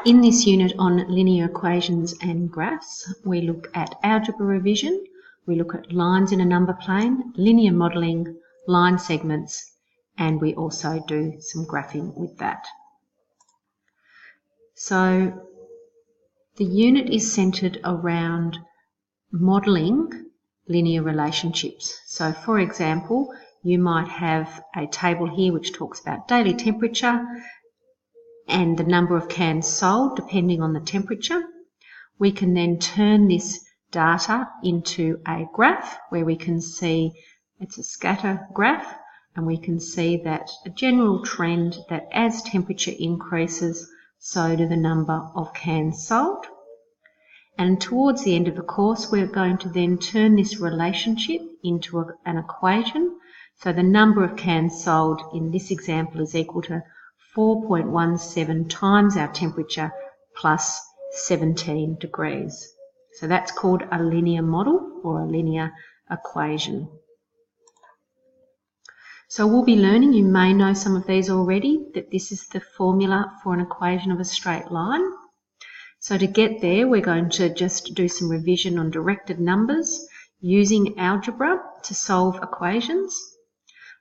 In this unit on linear equations and graphs, we look at algebra revision, we look at lines in a number plane, linear modelling, line segments, and we also do some graphing with that. So the unit is centred around modelling linear relationships. So for example, you might have a table here which talks about daily temperature and the number of cans sold depending on the temperature. We can then turn this data into a graph where we can see it's a scatter graph, and we can see that a general trend that as temperature increases, so do the number of cans sold. And towards the end of the course, we're going to then turn this relationship into an equation. So the number of cans sold in this example is equal to 4.17 times our temperature plus 17 degrees. So that's called a linear model or a linear equation. So we'll be learning, you may know some of these already, that this is the formula for an equation of a straight line. So to get there, we're going to just do some revision on directed numbers using algebra to solve equations.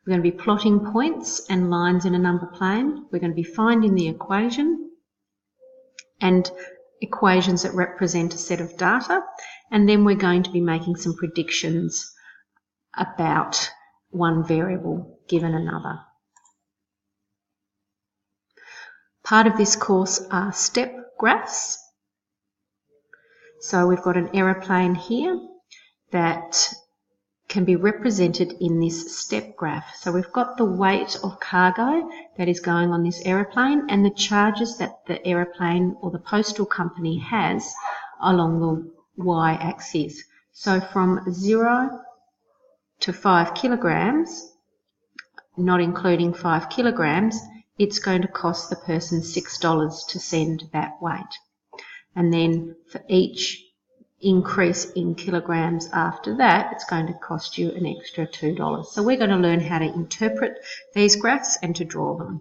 We're going to be plotting points and lines in a number plane. We're going to be finding the equation and equations that represent a set of data. And then we're going to be making some predictions about one variable given another. Part of this course are step graphs. So we've got an aeroplane here that can be represented in this step graph. So we've got the weight of cargo that is going on this aeroplane and the charges that the aeroplane or the postal company has along the y-axis. So from 0 to 5 kilograms, not including 5 kilograms, it's going to cost the person $6 to send that weight. And then for each increase in kilograms after that, it's going to cost you an extra $2. So we're going to learn how to interpret these graphs and to draw them.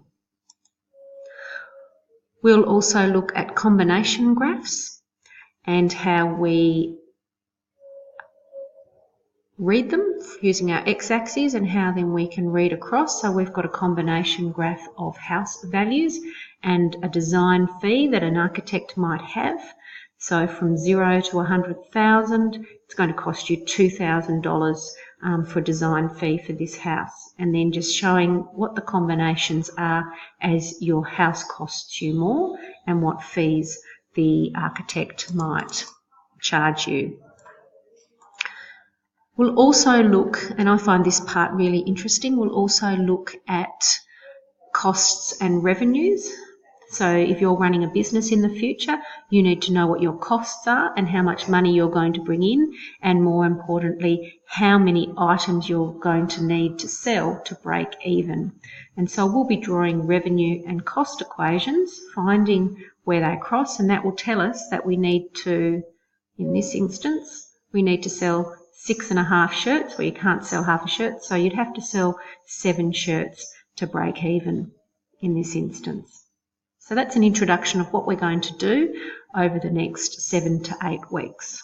We'll also look at combination graphs and how we read them using our x-axis and how then we can read across. So we've got a combination graph of house values and a design fee that an architect might have. So from 0 to 100,000, it's going to cost you $2,000 for design fee for this house. And then just showing what the combinations are as your house costs you more and what fees the architect might charge you. We'll also look, and I find this part really interesting, we'll also look at costs and revenues. So if you're running a business in the future, you need to know what your costs are and how much money you're going to bring in, and more importantly, how many items you're going to need to sell to break even. And so we'll be drawing revenue and cost equations, finding where they cross, and that will tell us that we need to, in this instance, we need to sell 6.5 shirts, where you can't sell half a shirt, so you'd have to sell 7 shirts to break even in this instance. So that's an introduction of what we're going to do over the next 7 to 8 weeks.